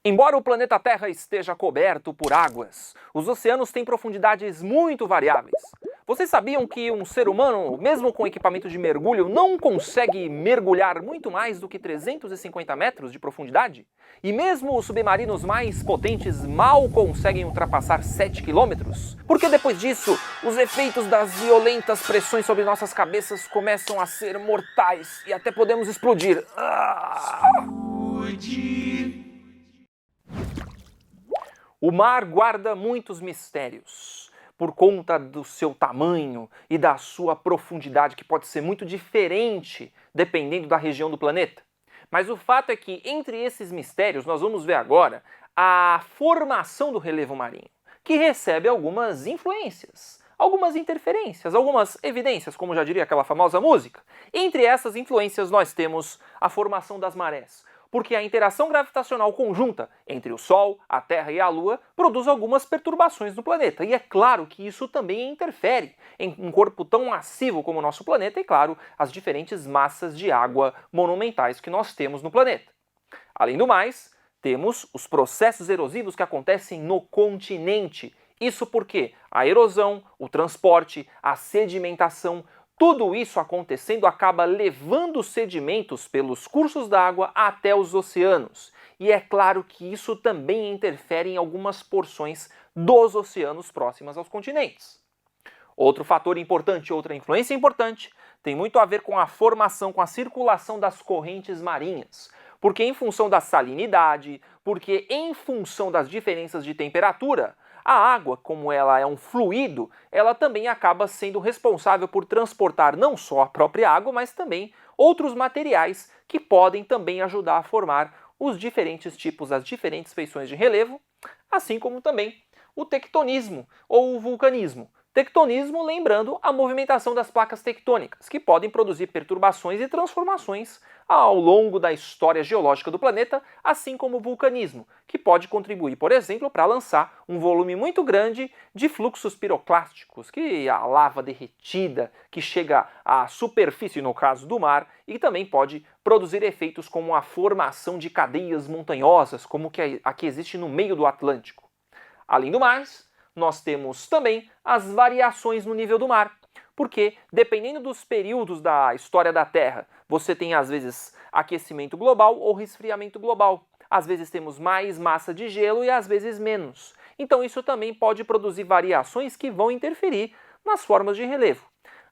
Embora o planeta Terra esteja coberto por águas, os oceanos têm profundidades muito variáveis. Vocês sabiam que um ser humano, mesmo com equipamento de mergulho, não consegue mergulhar muito mais do que 350 metros de profundidade? E mesmo os submarinos mais potentes mal conseguem ultrapassar 7 quilômetros? Porque depois disso, os efeitos das violentas pressões sobre nossas cabeças começam a ser mortais e até podemos explodir. O mar guarda muitos mistérios, por conta do seu tamanho e da sua profundidade, que pode ser muito diferente dependendo da região do planeta. Mas o fato é que, entre esses mistérios, nós vamos ver agora a formação do relevo marinho, que recebe algumas influências, algumas interferências, algumas evidências, como já diria aquela famosa música. Entre essas influências nós temos a formação das marés, porque a interação gravitacional conjunta entre o Sol, a Terra e a Lua produz algumas perturbações no planeta. E é claro que isso também interfere em um corpo tão massivo como o nosso planeta e, claro, as diferentes massas de água monumentais que nós temos no planeta. Além do mais, temos os processos erosivos que acontecem no continente. Isso porque a erosão, o transporte, a sedimentação, tudo isso acontecendo acaba levando sedimentos pelos cursos d'água até os oceanos. E é claro que isso também interfere em algumas porções dos oceanos próximas aos continentes. Outro fator importante, outra influência importante, tem muito a ver com a formação, com a circulação das correntes marinhas. Porque em função da salinidade, porque em função das diferenças de temperatura, a água, como ela é um fluido, ela também acaba sendo responsável por transportar não só a própria água, mas também outros materiais que podem também ajudar a formar os diferentes tipos, as diferentes feições de relevo, assim como também o tectonismo ou o vulcanismo. Tectonismo, lembrando a movimentação das placas tectônicas, que podem produzir perturbações e transformações ao longo da história geológica do planeta, assim como o vulcanismo, que pode contribuir, por exemplo, para lançar um volume muito grande de fluxos piroclásticos, que a lava derretida que chega à superfície, no caso do mar, e também pode produzir efeitos como a formação de cadeias montanhosas, como a que existe no meio do Atlântico. Além do mais, nós temos também as variações no nível do mar, porque dependendo dos períodos da história da Terra, você tem às vezes aquecimento global ou resfriamento global. Às vezes temos mais massa de gelo e às vezes menos. Então isso também pode produzir variações que vão interferir nas formas de relevo.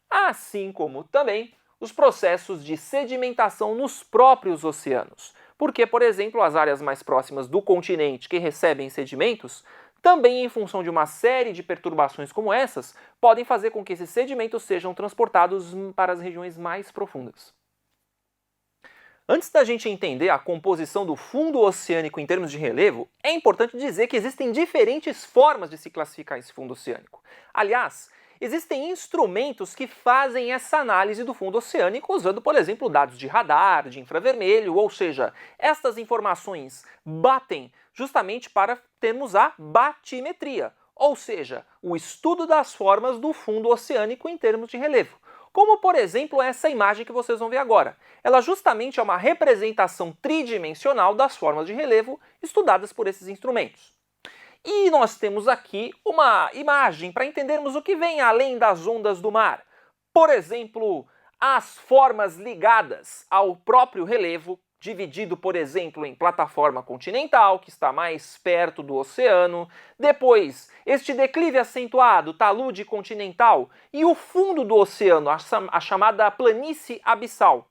Assim como também os processos de sedimentação nos próprios oceanos. Porque, por exemplo, as áreas mais próximas do continente que recebem sedimentos também, em função de uma série de perturbações como essas, podem fazer com que esses sedimentos sejam transportados para as regiões mais profundas. Antes da gente entender a composição do fundo oceânico em termos de relevo, é importante dizer que existem diferentes formas de se classificar esse fundo oceânico. Aliás, existem instrumentos que fazem essa análise do fundo oceânico usando, por exemplo, dados de radar, de infravermelho, ou seja, estas informações batem justamente para termos a batimetria, ou seja, o estudo das formas do fundo oceânico em termos de relevo. Como, por exemplo, essa imagem que vocês vão ver agora. Ela justamente é uma representação tridimensional das formas de relevo estudadas por esses instrumentos. E nós temos aqui uma imagem para entendermos o que vem além das ondas do mar. Por exemplo, as formas ligadas ao próprio relevo, dividido, por exemplo, em plataforma continental, que está mais perto do oceano, depois este declive acentuado, talude continental, e o fundo do oceano, a chamada planície abissal.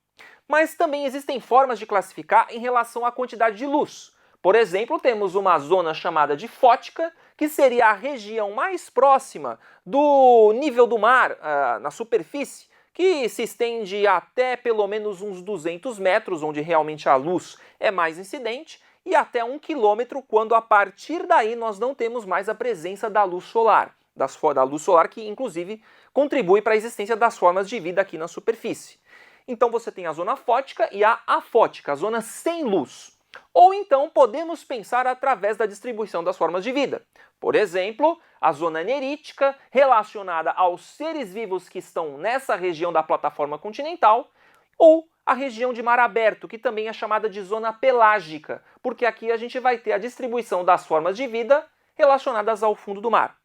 Mas também existem formas de classificar em relação à quantidade de luz. Por exemplo, temos uma zona chamada de fótica, que seria a região mais próxima do nível do mar, na superfície, que se estende até pelo menos uns 200 metros, onde realmente a luz é mais incidente, e até 1 quilômetro, quando a partir daí nós não temos mais a presença da luz solar. Da luz solar que, inclusive, contribui para a existência das formas de vida aqui na superfície. Então você tem a zona fótica e a afótica, a zona sem luz. Ou então podemos pensar através da distribuição das formas de vida. Por exemplo, a zona nerítica, relacionada aos seres vivos que estão nessa região da plataforma continental, ou a região de mar aberto, que também é chamada de zona pelágica, porque aqui a gente vai ter a distribuição das formas de vida relacionadas ao fundo do mar.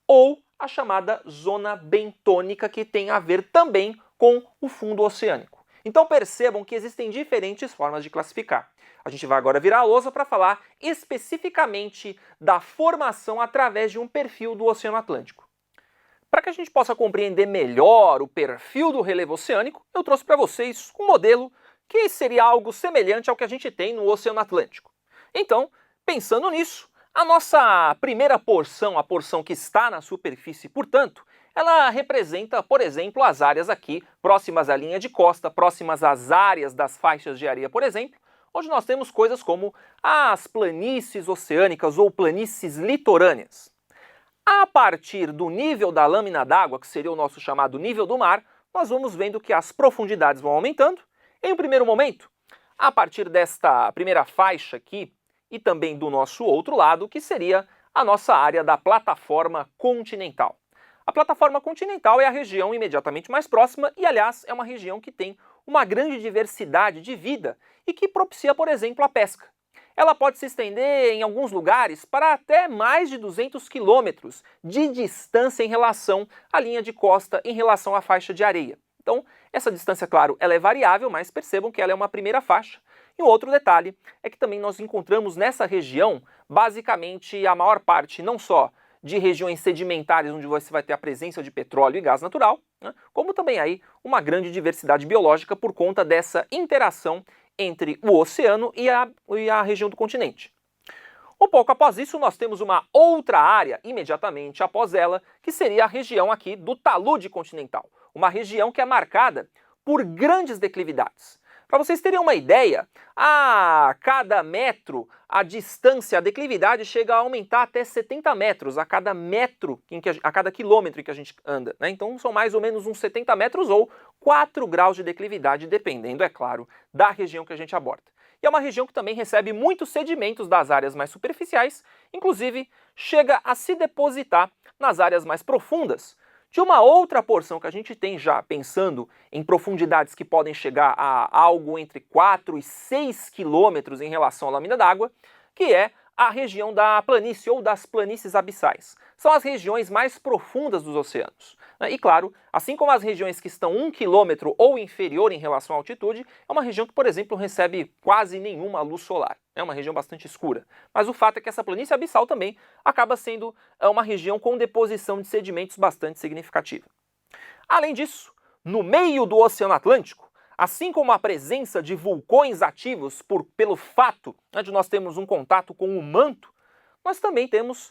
Ou a chamada zona bentônica, que tem a ver também com o fundo oceânico. Então percebam que existem diferentes formas de classificar. A gente vai agora virar a lousa para falar especificamente da formação através de um perfil do Oceano Atlântico. Para que a gente possa compreender melhor o perfil do relevo oceânico, eu trouxe para vocês um modelo que seria algo semelhante ao que a gente tem no Oceano Atlântico. Então, pensando nisso, a nossa primeira porção, a porção que está na superfície, portanto, ela representa, por exemplo, as áreas aqui próximas à linha de costa, próximas às áreas das faixas de areia, por exemplo, onde nós temos coisas como as planícies oceânicas ou planícies litorâneas. A partir do nível da lâmina d'água, que seria o nosso chamado nível do mar, nós vamos vendo que as profundidades vão aumentando. Em um primeiro momento, a partir desta primeira faixa aqui, e também do nosso outro lado, que seria a nossa área da plataforma continental. A plataforma continental é a região imediatamente mais próxima e, aliás, é uma região que tem uma grande diversidade de vida e que propicia, por exemplo, a pesca. Ela pode se estender em alguns lugares para até mais de 200 quilômetros de distância em relação à linha de costa, em relação à faixa de areia. Então, essa distância, claro, ela é variável, mas percebam que ela é uma primeira faixa. E um outro detalhe é que também nós encontramos nessa região, basicamente, a maior parte não só de regiões sedimentares, onde você vai ter a presença de petróleo e gás natural, né, como também aí uma grande diversidade biológica por conta dessa interação entre o oceano e a região do continente. Um pouco após isso, nós temos uma outra área imediatamente após ela, que seria a região aqui do talude continental, uma região que é marcada por grandes declividades. Para vocês terem uma ideia, a cada metro, a distância, a declividade chega a aumentar até 70 metros a cada metro, a cada quilômetro que a gente anda, né? Então são mais ou menos uns 70 metros ou 4 graus de declividade, dependendo, é claro, da região que a gente aborda. E é uma região que também recebe muitos sedimentos das áreas mais superficiais, inclusive chega a se depositar nas áreas mais profundas, de uma outra porção que a gente tem já pensando em profundidades que podem chegar a algo entre 4 e 6 quilômetros em relação à lâmina d'água, que é a região da planície ou das planícies abissais. São as regiões mais profundas dos oceanos. E claro, assim como as regiões que estão 1 quilômetro ou inferior em relação à altitude, é uma região que, por exemplo, recebe quase nenhuma luz solar. É uma região bastante escura. Mas o fato é que essa planície abissal também acaba sendo uma região com deposição de sedimentos bastante significativa. Além disso, no meio do Oceano Atlântico, assim como a presença de vulcões ativos pelo fato de nós termos um contato com o manto, nós também temos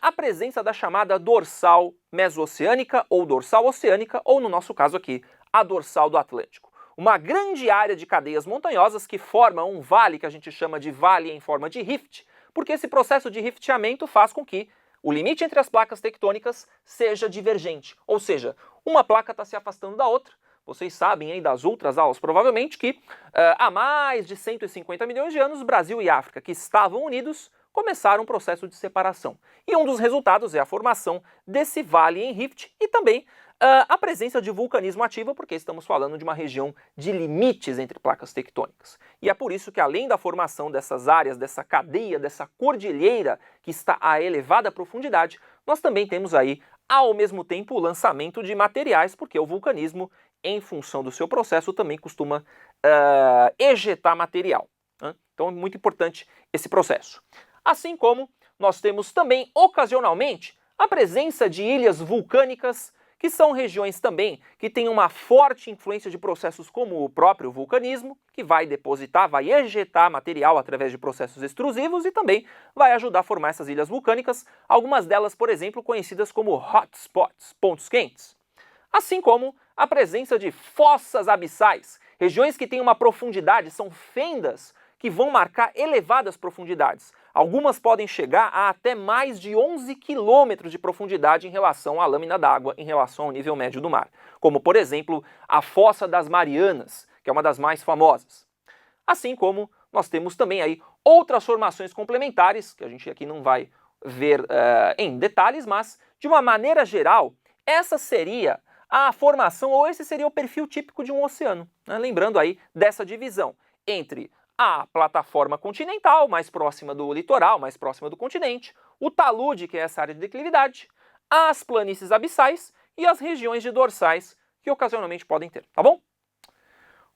a presença da chamada dorsal meso-oceânica ou dorsal oceânica, ou no nosso caso aqui, a dorsal do Atlântico. Uma grande área de cadeias montanhosas que forma um vale que a gente chama de vale em forma de rift, porque esse processo de rifteamento faz com que o limite entre as placas tectônicas seja divergente, ou seja, uma placa está se afastando da outra. Vocês sabem aí das outras aulas, provavelmente, que há mais de 150 milhões de anos, Brasil e África, que estavam unidos, começaram um processo de separação. E um dos resultados é a formação desse vale em rift e também a presença de vulcanismo ativo, porque estamos falando de uma região de limites entre placas tectônicas. E é por isso que, além da formação dessas áreas, dessa cadeia, dessa cordilheira que está a elevada profundidade, nós também temos aí, ao mesmo tempo, o lançamento de materiais, porque o vulcanismo, em função do seu processo, também costuma ejetar material, né? Então é muito importante esse processo. Assim como nós temos também, ocasionalmente, a presença de ilhas vulcânicas, que são regiões também que têm uma forte influência de processos como o próprio vulcanismo, que vai depositar, vai ejetar material através de processos extrusivos e também vai ajudar a formar essas ilhas vulcânicas, algumas delas, por exemplo, conhecidas como hotspots, pontos quentes. Assim como a presença de fossas abissais, regiões que têm uma profundidade, são fendas que vão marcar elevadas profundidades. Algumas podem chegar a até mais de 11 quilômetros de profundidade em relação à lâmina d'água, em relação ao nível médio do mar. Como, por exemplo, a Fossa das Marianas, que é uma das mais famosas. Assim como nós temos também aí outras formações complementares, que a gente aqui não vai ver em detalhes, mas, de uma maneira geral, essa seria a formação, ou esse seria o perfil típico de um oceano, né? Lembrando aí dessa divisão entre a plataforma continental, mais próxima do litoral, mais próxima do continente, o talude, que é essa área de declividade, as planícies abissais e as regiões de dorsais, que ocasionalmente podem ter, tá bom?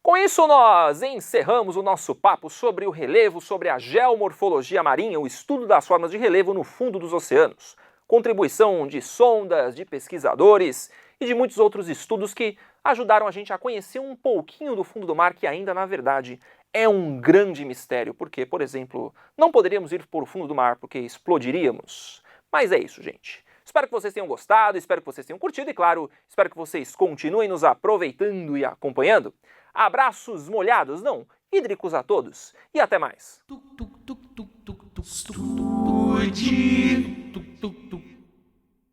Com isso, nós encerramos o nosso papo sobre o relevo, sobre a geomorfologia marinha, o estudo das formas de relevo no fundo dos oceanos. Contribuição de sondas, de pesquisadores e de muitos outros estudos que ajudaram a gente a conhecer um pouquinho do fundo do mar, que ainda, na verdade, é um grande mistério. Porque, por exemplo, não poderíamos ir para o fundo do mar porque explodiríamos. Mas é isso, gente. Espero que vocês tenham gostado, espero que vocês tenham curtido e, claro, espero que vocês continuem nos aproveitando e acompanhando. Abraços molhados, não, hídricos a todos e até mais.